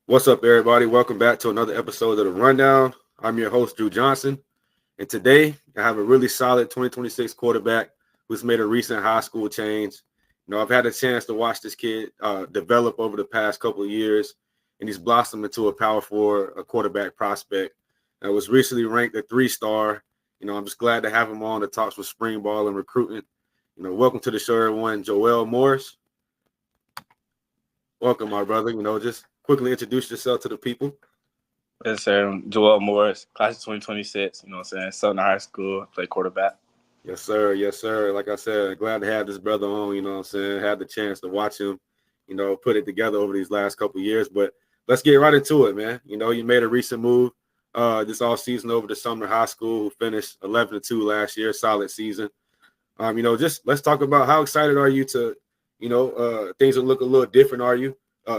What's up, everybody? Welcome back to another episode of The Rundown. I'm your host, Drew Johnson. And today, I have a really solid 2026 quarterback who's made a recent high school change. I've had a chance to watch this kid develop over the past couple of years, and he's blossomed into a Power 4 quarterback prospect. And was recently ranked a 3-star. I'm just glad to have him on to talk with spring ball and recruitment. Welcome to the show, everyone. Joel Morris. Welcome, my brother. Just quickly introduce yourself to the people. Yes, sir. I'm Joel Morris, class of 2026, Southern High School, play quarterback. Yes, sir. Yes, sir. Like I said, glad to have this brother on, had the chance to watch him, put it together over these last couple of years. But let's get right into it, man. You made a recent move this off season over to Sumner High School, who finished 11-2 last year, solid season. Just let's talk about how excited are you to, things will look a little different. Are you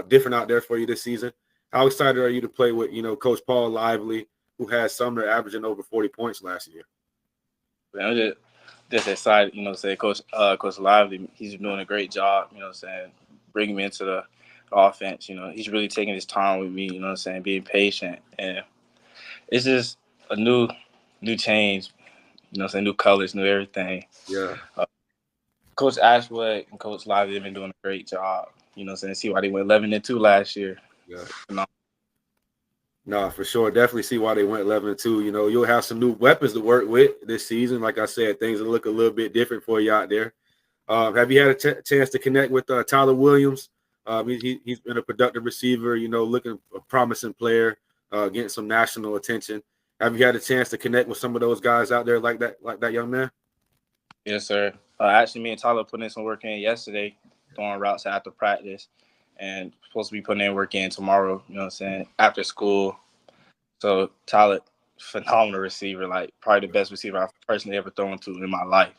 different out there for you this season? How excited are you to play with, Coach Paul Lively, who had Sumner averaging over 40 points last year? I'm just excited, Coach Lively, he's doing a great job, bringing me into the offense. He's really taking his time with me, being patient. And it's just a new change, new colors, new everything. Yeah. Coach Ashwood and Coach Lively have been doing a great job, see why they went 11-2 last year. Yeah. No, for sure. Definitely see why they went 11-2. You'll have some new weapons to work with this season. Like I said, things will look a little bit different for you out there. Have you had a chance to connect with Tyler Williams? He's been a productive receiver, looking a promising player, getting some national attention. Have you had a chance to connect with some of those guys out there like that young man? Yes, sir. Actually, me and Tyler put in some work in yesterday, throwing routes after practice, and supposed to be putting in work in tomorrow, after school. So Tyler, phenomenal receiver, like probably the best receiver I've personally ever thrown to in my life.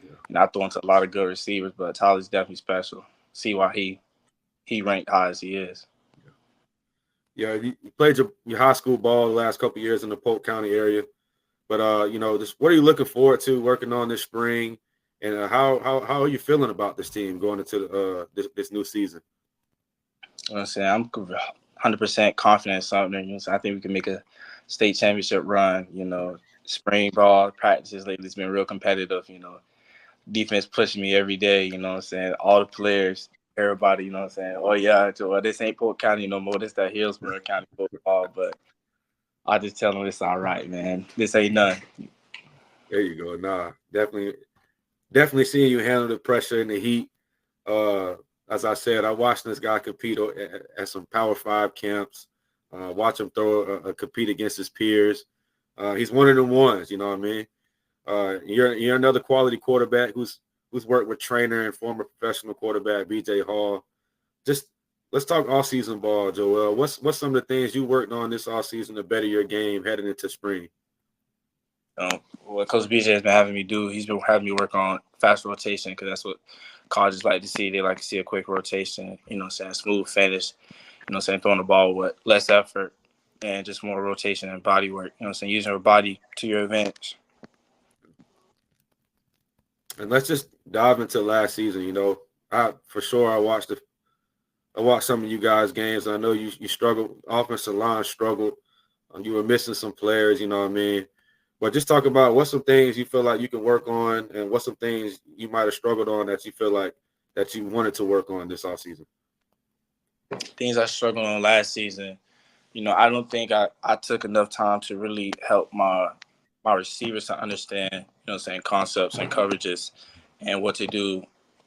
Yeah. I've thrown to a lot of good receivers, but Tyler's definitely special. See why he ranked high as he is. Yeah, you played your high school ball the last couple of years in the Polk County area. But just what are you looking forward to working on this spring, and how are you feeling about this team going into this new season? I'm 100% confident in something. I think we can make a state championship run. Spring ball practices lately has been real competitive. Defense pushing me every day. All the players, everybody. Oh yeah, Joel, this ain't Polk County no more. This that Hillsborough County football. But I just tell them it's all right, man. This ain't none. There you go. Nah, definitely seeing you handle the pressure and the heat. As I said, I watched this guy compete at some Power 5 camps. Watch him compete against his peers. He's one of them ones, you know what I mean? You're another quality quarterback who's worked with trainer and former professional quarterback BJ Hall. Just let's talk off-season ball, Joel. What's some of the things you worked on this off-season to better your game heading into spring? What Coach BJ has been having me do, he's been having me work on fast rotation because that's what colleges like to see. They like to see a quick rotation, smooth finish, throwing the ball with less effort and just more rotation and body work, using your body to your advantage. And let's just dive into last season. I watched some of you guys' games. I know you struggled. Offensive line struggled. You were missing some players. You know what I mean. But just talk about what's some things you feel like you can work on, and what's some things you might have struggled on that you feel like that you wanted to work on this offseason. Things I struggled on last season. I don't think I took enough time to really help my receivers to understand, concepts and coverages and what to do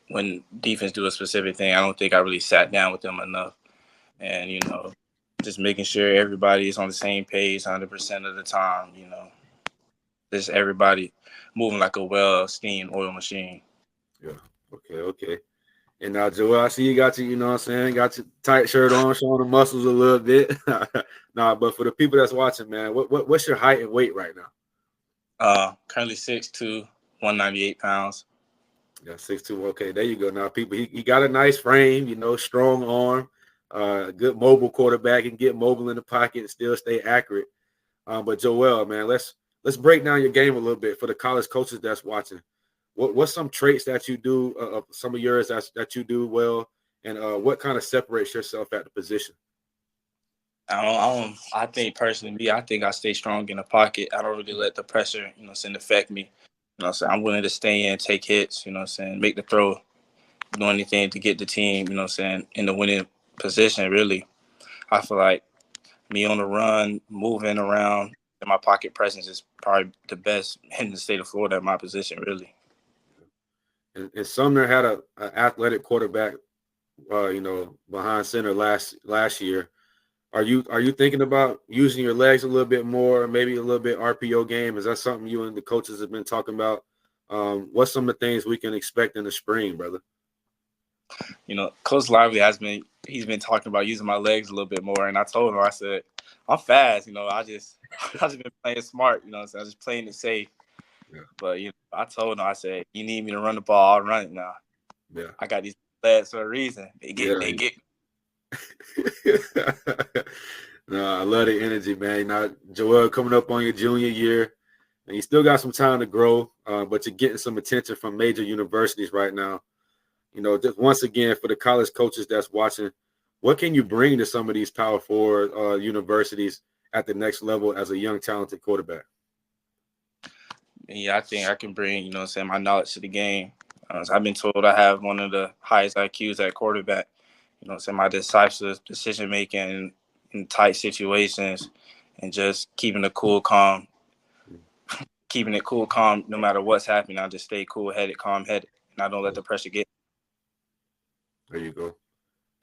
when defense do a specific thing. I don't think I really sat down with them enough. And, just making sure everybody is on the same page 100% of the time, just everybody moving like a well-steamed oil machine. Yeah. Okay. And now, Joel, I see you got got your tight shirt on, showing the muscles a little bit. But for the people that's watching, man, what's your height and weight right now? Currently 6'2", 198 pounds. Yeah, 6'2". Okay, there you go. Now, people, he got a nice frame, strong arm, good mobile quarterback. He can get mobile in the pocket and still stay accurate. But Joel, man, let's break down your game a little bit for the college coaches that's watching. What's some traits that you do, some of yours that you do well, and what kind of separates yourself at the position? I think personally, I think I stay strong in the pocket. I don't really let the pressure, affect me. I'm willing to stay in, take hits, make the throw, do anything to get the team, in the winning position, really. I feel like me on the run, moving around, and my pocket presence is probably the best in the state of Florida at my position, really. And Sumner had a athletic quarterback, behind center last year. Are you thinking about using your legs a little bit more, maybe a little bit RPO game? Is that something you and the coaches have been talking about? What's some of the things we can expect in the spring, brother? Coach Lively he's been talking about using my legs a little bit more, and I told him, I said, I'm fast, I just been playing smart, so I was just playing it safe. Yeah. But I told him, I said, you need me to run the ball, I'll run it now. Yeah. I got these legs for a reason. They Yeah. get. No, I love the energy, man. Now, Joel, coming up on your junior year, and you still got some time to grow, but you're getting some attention from major universities right now. Just once again, for the college coaches that's watching, what can you bring to some of these Power Four universities at the next level as a young, talented quarterback? Yeah, I think I can bring, my knowledge to the game. So I've been told I have one of the highest IQs at quarterback. My decisive decision making in tight situations, and just keeping it cool, calm, no matter what's happening. I just stay cool headed, calm headed, and I don't let the pressure get. There you go.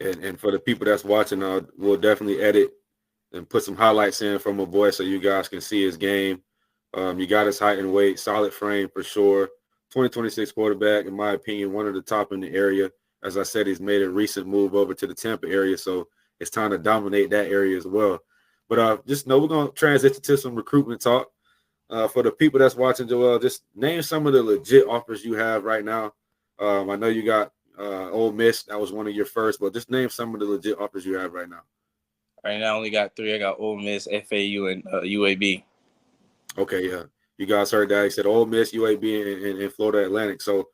And for the people that's watching, we'll definitely edit and put some highlights in from a boy so you guys can see his game. You got his height and weight, solid frame for sure. 2026 quarterback, in my opinion, one of the top in the area. As I said, he's made a recent move over to the Tampa area, so it's time to dominate that area as well. But just know we're going to transition to some recruitment talk. For the people that's watching, Joel, just name some of the legit offers you have right now. I know you got Ole Miss. That was one of your first, but just name some of the legit offers you have right now. Right now, I only got three. I got Ole Miss, FAU, and UAB. Okay, yeah. You guys heard that. He said Ole Miss, UAB, and Florida Atlantic. So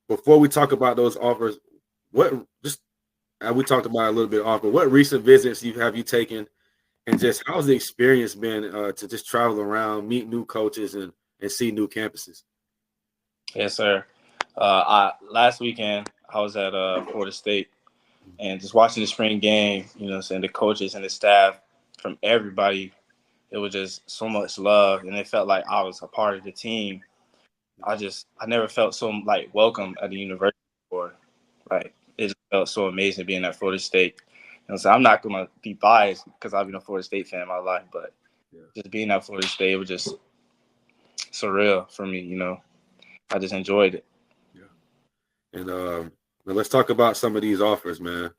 before we talk about those offers, we talked about a little bit off, but what recent visits have you taken, and just how's the experience been to just travel around, meet new coaches, and see new campuses? Yes, sir. Last weekend I was at Florida State, and just watching the spring game. The coaches and the staff, from everybody, it was just so much love, and it felt like I was a part of the team. I never felt so like welcome at the university before. Like, it just felt so amazing being at Florida State. So I'm not gonna be biased because I've been a Florida State fan my life, but just being at Florida State was just surreal for me. I just enjoyed it. Yeah. And now let's talk about some of these offers, man.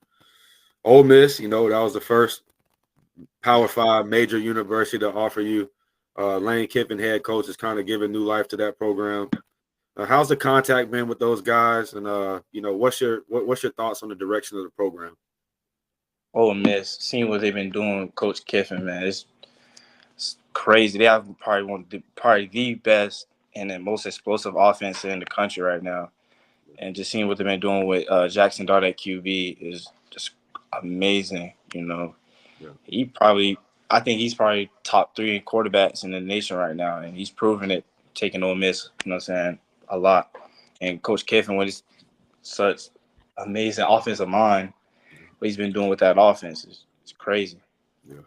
Ole Miss, that was the first Power Five major university to offer you. Lane Kiffin, head coach, is kind of giving new life to that program. How's the contact been with those guys? And what's your thoughts on the direction of the program? Ole Miss, seeing what they've been doing with Coach Kiffin, man, it's crazy. They have probably the best and the most explosive offense in the country right now. And just seeing what they've been doing with Jackson Dart at QB is just amazing. Yeah. I think he's probably top three quarterbacks in the nation right now, and he's proven it taking Ole Miss, a lot. And Coach Kiffin, with his such amazing offensive mind, what he's been doing with that offense is crazy. Yeah.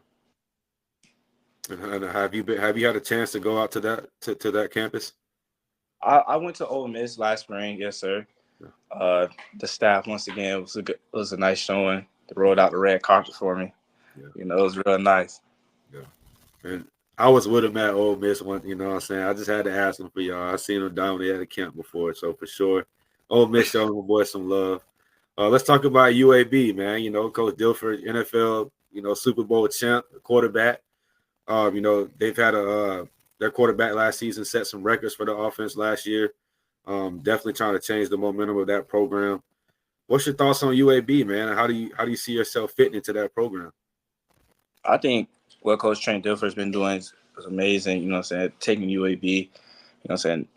And have you had a chance to go out to that campus? I went to Ole Miss last spring, yes, sir. The staff, once again, was a nice showing. They rolled out the red carpet for me. Yeah. It was real nice. Yeah. And I was with him at Ole Miss one, what I'm saying? I just had to ask him for y'all. I seen him down there at the camp before, so for sure. Ole Miss showing my boy some love. Let's talk about UAB, man. Coach Dilford, NFL, Super Bowl champ, quarterback. They've had their quarterback last season set some records for the offense last year. Definitely trying to change the momentum of that program. What's your thoughts on UAB, man? How do you see yourself fitting into that program? I think what Coach Trent Dilfer's been doing is amazing. Taking UAB.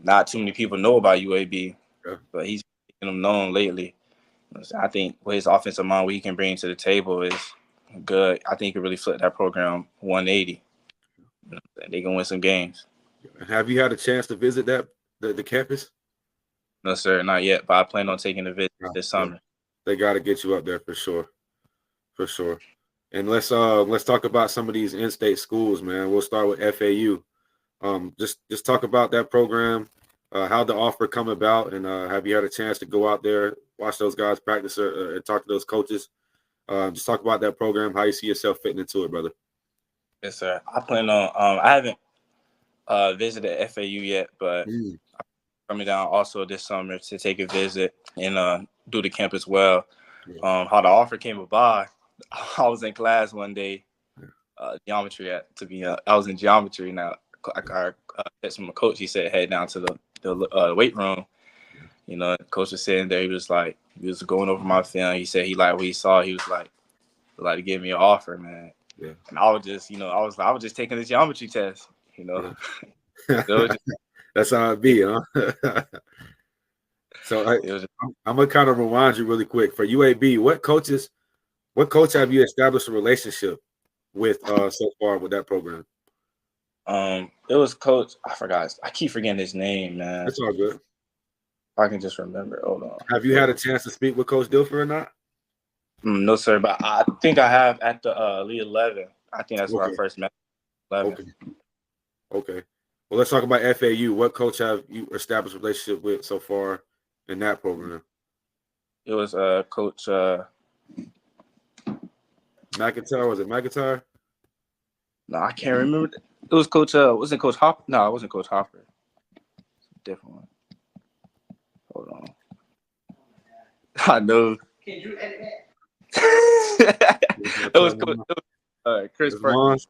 Not too many people know about UAB, but he's making them known lately. I think with his offensive mind, what he can bring to the table is good. I think he could really flip that program 180. They can win some games. Have you had a chance to visit the campus? No, sir, not yet. But I plan on taking a visit this Yeah. summer. They got to get you up there for sure, for sure. And let's talk about some of these in-state schools, man. We'll start with FAU. Just talk about that program, how the offer come about, and have you had a chance to go out there, watch those guys practice, and talk to those coaches? Just talk about that program, how you see yourself fitting into it, brother. Yes, sir. I plan on. I haven't visited FAU yet, but Mm. I'm coming down also this summer to take a visit and do the camp as well. Yeah. How the offer came about, I was in class one day, geometry. I was in geometry now. I texted my coach. He said head down to the weight room. You know, the coach was sitting there. He was going over my film. He said he liked what he saw. He was like to give me an offer, man. Yeah. And I was just, I was just taking the geometry test. Yeah. So That's how it be, huh? So I'm gonna kind of rewind you really quick for UAB. What coach have you established a relationship with so far with that program? It was Coach. I forgot. I keep forgetting his name, man. It's all good. If I can just remember. Hold on. Have you had a chance to speak with Coach Dilfer or not? No, sir. But I think I have at the Elite 11. I think that's where I first met. 11. Okay. Well, let's talk about FAU. What coach have you established a relationship with so far in that program? It was Coach McIntyre. Was it McIntyre? No, I can't remember. It was Coach. Wasn't Coach Hopper? No, it wasn't Coach Hopper. It's a different one. Hold on. I know. Can you edit that? It was Coach. Chris Perkins.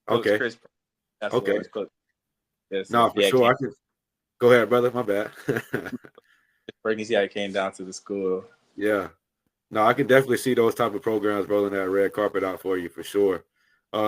Okay. Chris, that's okay. What it was, Coach. Yes, no, for sure. I can. Go ahead, brother. My bad. Perkins, yeah, I came down to the school. Yeah. No, I can definitely see those type of programs rolling that red carpet out for you for sure.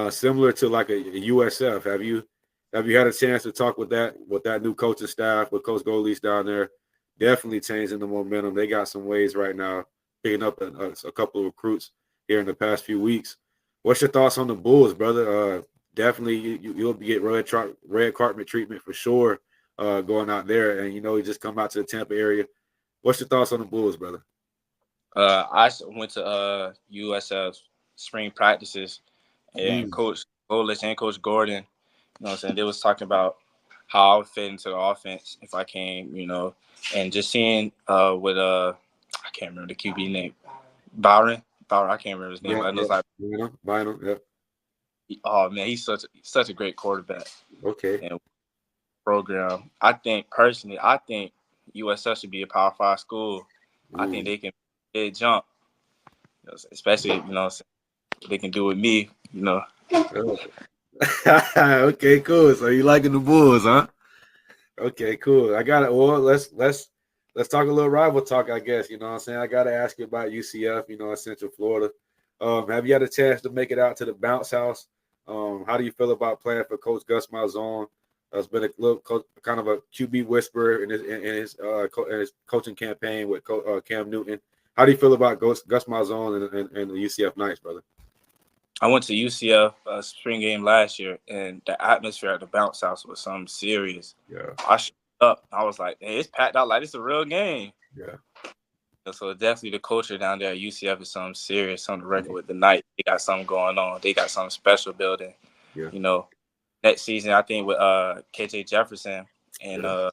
Similar to like a USF. Have you had a chance to talk with that new coaching staff with Coach Goldlees down there? Definitely changing the momentum. They got some ways right now, picking up a couple of recruits here in the past few weeks. What's your thoughts on the Bulls, brother? Definitely you'll get red carpet treatment for sure going out there. And you just come out to the Tampa area. What's your thoughts on the Bulls, brother? I went to USF spring practices, and Coach Goldlees and Coach Gordon, you know what I'm saying, they was talking about how I would fit into the offense if I came, and just seeing with I can't remember the QB name, Byron, I can't remember his name. Yeah, but I know it's like Byron, yeah. Oh man, he's such a great quarterback. Okay. And program. I think USF should be a Power 5 school. I think they can jump, especially they can do with me. Okay, cool. So you liking the Bulls, huh? Okay, cool. I got it. Well, let's talk a little rival talk, I guess. You know what I'm saying? I got to ask you about UCF, in Central Florida. Have you had a chance to make it out to the bounce house? How do you feel about playing for Coach Gus Malzahn? It's been a little kind of a QB whisperer in his coaching campaign with Cam Newton. How do you feel about Gus Malzahn and the UCF Knights, brother? I went to UCF spring game last year, and the atmosphere at the bounce house was something serious. Yeah. I showed up. I was like, hey, it's packed out like it's a real game. Yeah. So definitely the culture down there at UCF is something serious on the record with the Knights. They got something going on. They got something special building. Yeah. Next season, I think with KJ Jefferson, and I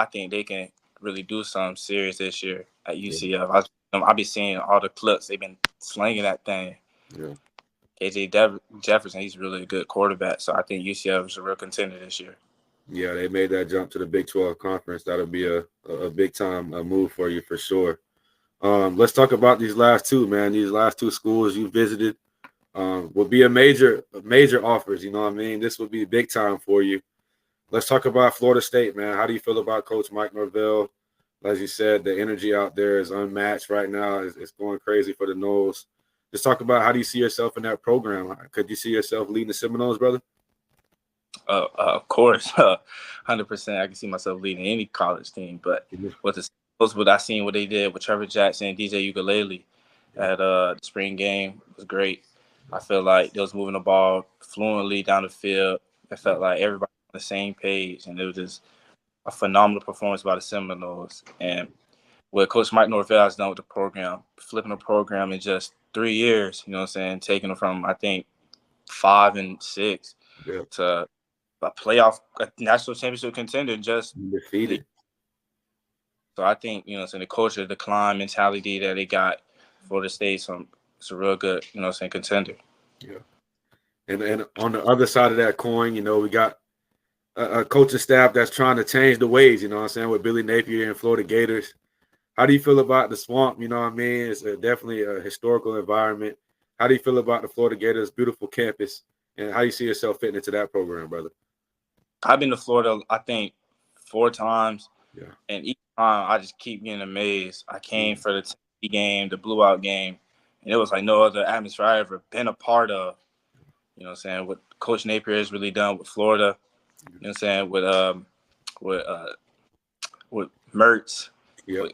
think they can really do something serious this year at UCF. I'll be seeing all the clips. They've been slinging that thing. Yeah. KJ Jefferson, he's really a good quarterback. So I think UCF is a real contender this year. Yeah, they made that jump to the Big 12 conference. That'll be a big time move for you for sure. Let's talk about these last two, man. These last two schools you visited will be major offers. You know what I mean? This would be big time for you. Let's talk about Florida State, man. How do you feel about Coach Mike Norvell? As you said, the energy out there is unmatched right now. It's going crazy for the Noles. Just talk about how do you see yourself in that program? Could you see yourself leading the Seminoles, brother? Of course, 100%. I can see myself leading any college team, but what I seen what they did with Trevor Jackson and DJ Ukulele, at the spring game was great. I feel like they was moving the ball fluently down the field. It felt like everybody on the same page, and it was just a phenomenal performance by the Seminoles. And what Coach Mike Norvell has done with the program, flipping the program in just 3 years, you know what I'm saying, taking them from, I think, 5-6 Yeah. to a playoff, a national championship contender just Defeated. So I think, you know, so the culture, the climb mentality that they got for the States, it's a real good, you know, saying contender. Yeah. And on the other side of that coin, we got a coaching staff that's trying to change the ways, you know what I'm saying, with Billy Napier and Florida Gators. How do you feel about the Swamp? You know what I mean? It's definitely a historical environment. How do you feel about the Florida Gators' beautiful campus? And how do you see yourself fitting into that program, brother? I've been to Florida, I think, 4 times. Yeah. And each time I just keep getting amazed. I came for the Tennessee game, the blowout game, and it was like no other atmosphere I ever been a part of. You know what I'm saying? What Coach Napier has really done with Florida, you know what I'm saying, with Mertz, Yeah.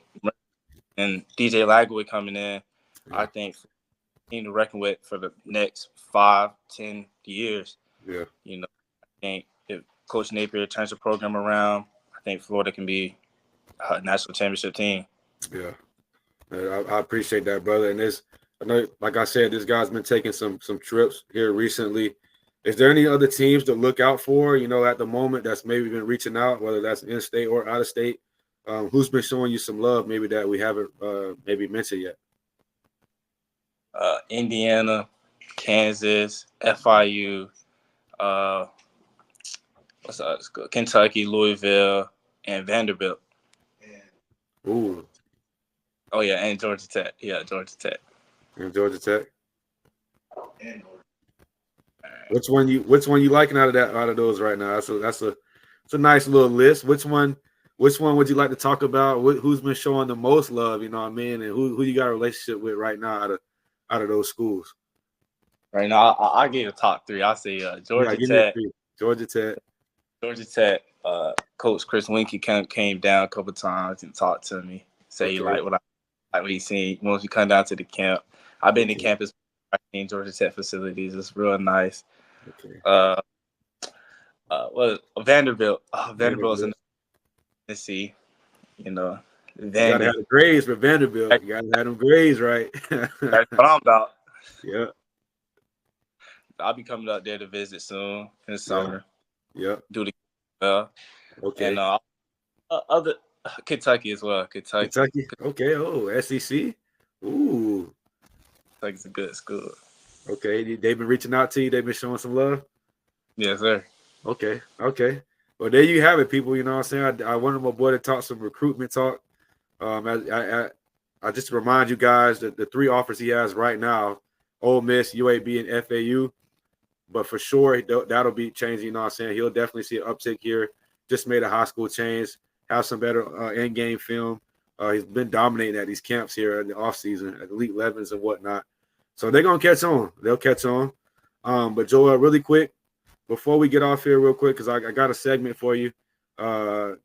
and DJ Lagway coming in, I think team to reckon with for the next 5-10 years. Yeah. You know, I think if Coach Napier turns the program around, I think Florida can be a national championship team. Yeah. I appreciate that, brother. And I know, like I said, this guy's been taking some trips here recently. Is there any other teams to look out for, at the moment that's maybe been reaching out, whether that's in state or out of state? Who's been showing you some love maybe that we haven't maybe mentioned yet? Indiana, Kansas, FIU, Kentucky, Louisville, and Vanderbilt. Ooh. Oh yeah, and Georgia Tech. Yeah, Georgia Tech. And Georgia Tech. Which one you liking out of those right now? That's a nice little list. Which one would you like to talk about? Who's been showing the most love? You know what I mean? And who you got a relationship with right now out of those schools? Right now, I give you the top 3. I say Georgia Tech. Georgia Tech. Georgia Tech. Coach Chris Winkie came down a couple times and talked to me. Say he like what he seen once we come down to the camp. I've been to campus. I've seen Georgia Tech facilities. It's real nice. Okay. Vanderbilt. Vanderbilt's in Tennessee. You know, you gotta have the grades for Vanderbilt. You gotta have them grades right. That's what I'm about. Yeah. I'll be coming up there to visit soon in the summer. Yeah. Do the okay. And other Kentucky as well. Kentucky. Okay. Oh, SEC. Ooh. Kentucky's a good school. Okay. They've been reaching out to you. They've been showing some love. Yes, sir. Okay. Well, there you have it, people. You know what I'm saying? I wanted my boy to talk some recruitment talk. I just remind you guys that the 3 offers he has right now, Ole Miss, UAB, and FAU. But for sure, that'll be changing. You know what I'm saying? He'll definitely see an uptick here. Just made a high school change, have some better in-game film. He's been dominating at these camps here in the offseason, at Elite 11s and whatnot. So they're going to catch on. They'll catch on. But Joel, really quick, before we get off here real quick, because I got a segment for you,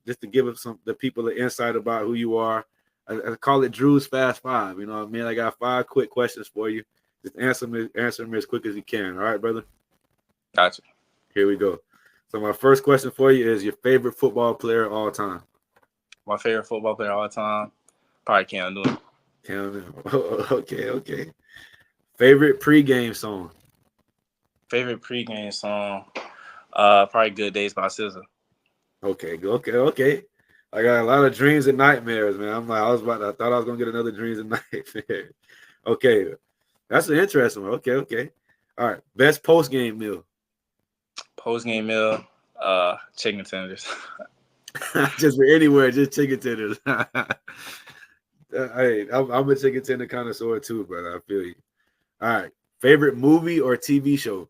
just to give the people an insight about who you are. I call it Drew's Fast 5. You know what I mean? I got 5 quick questions for you. Just answer them as quick as you can. All right, brother? Gotcha. Here we go. So my first question for you is your favorite football player of all time. My favorite football player of all time? Probably Cam Newton. Cam Newton. Okay. Favorite pregame song? Favorite pregame song? Probably Good Days by SZA. Okay. I got a lot of dreams and nightmares, man. I thought I was gonna get another dreams and nightmares. Okay. That's an interesting one. Okay. All right. Best post-game meal. Post-game meal, chicken tenders. Just for anywhere, just chicken tenders. Hey, I'm a chicken tender connoisseur too, brother. I feel you. All right. Favorite movie or TV show?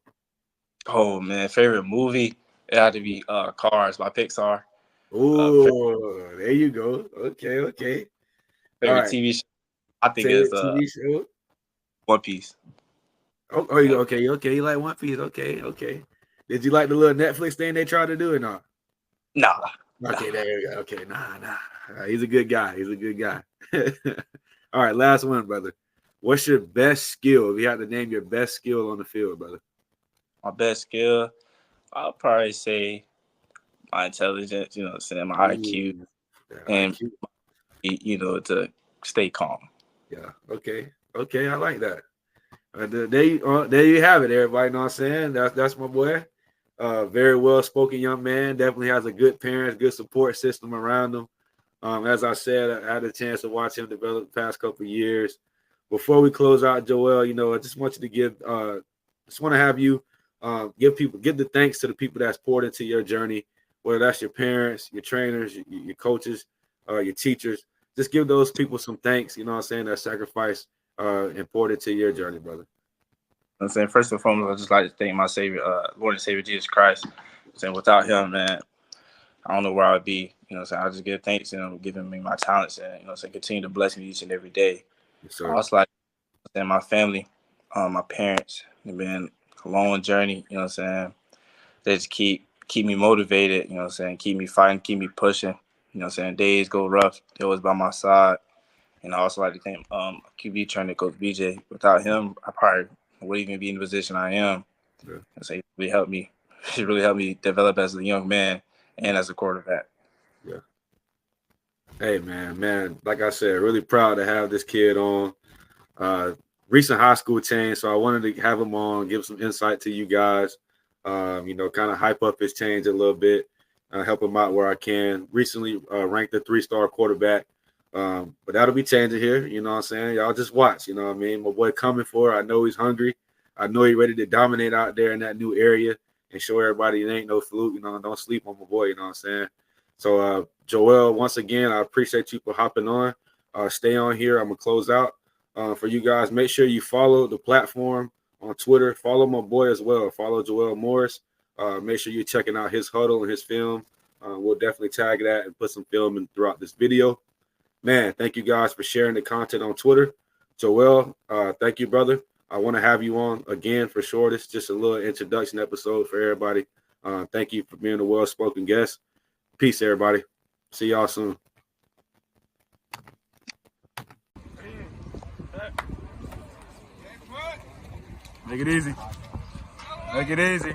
Oh man, favorite movie? It had to be Cars by Pixar. Oh, there you go. Okay. Favorite TV show? I think it's TV show? One Piece. Oh, okay. You like One Piece? Okay. Did you like the little Netflix thing they tried to do or not? Nah. Okay, there you go. Okay, nah. He's a good guy. All right, last one, brother. What's your best skill? If you had to name your best skill on the field, brother. My best skill, I'll probably say my intelligence, you know what I'm saying, my IQ, Ooh, that and, IQ. you know, to stay calm. Yeah. Okay. Okay. I like that. There you have it, everybody. Know what I'm saying? That's my boy. Very well spoken young man. Definitely has a good parents, good support system around him. As I said, I had a chance to watch him develop the past couple of years. Before we close out, Joel, you know, I just want you to just want to have you give the thanks to the people that's poured into your journey, whether that's your parents, your trainers, your coaches, your teachers. Just give those people some thanks, you know what I'm saying, that sacrifice and poured into your journey, brother. I'm saying, first and foremost, I just like to thank my Savior, Lord and Savior Jesus Christ. I'm saying, without Him, man, I don't know where I would be. You know, what I'm saying, I just give thanks to Him, giving me my talents, and you know, saying, continue to bless me each and every day. Yes, I sir. also like to thank my family, my parents. It's been a long journey. You know, what I'm saying, they just keep me motivated. You know, what I'm saying, keep me fighting, keep me pushing. You know, what I'm saying, days go rough, they always by my side. And I also like to thank QB trainer Coach BJ. Without him, I probably wouldn't even be in the position I am. Yeah. So he really helped me. He really helped me develop as a young man and as a quarterback. Yeah. Hey, man. Like I said, really proud to have this kid on. Recent high school change, so I wanted to have him on, give some insight to you guys. You know, kind of hype up his change a little bit, help him out where I can. Recently ranked a 3-star quarterback, but that'll be changing here. You know what I'm saying? Y'all just watch. You know what I mean? My boy coming for. I know he's hungry. I know he's ready to dominate out there in that new area and show everybody it ain't no fluke. You know, don't sleep on my boy. You know what I'm saying? So, Joel, once again, I appreciate you for hopping on. Stay on here. I'm gonna close out. For you guys, make sure you follow the platform on Twitter. Follow my boy as well. Follow Joel Morris. Make sure you're checking out his huddle and his film. We'll definitely tag that and put some film in throughout this video. Man, thank you guys for sharing the content on Twitter. Joel, thank you, brother. I want to have you on again for sure. This is just a little introduction episode for everybody. Thank you for being a well-spoken guest. Peace, everybody. See y'all soon. Make it easy. Make it easy.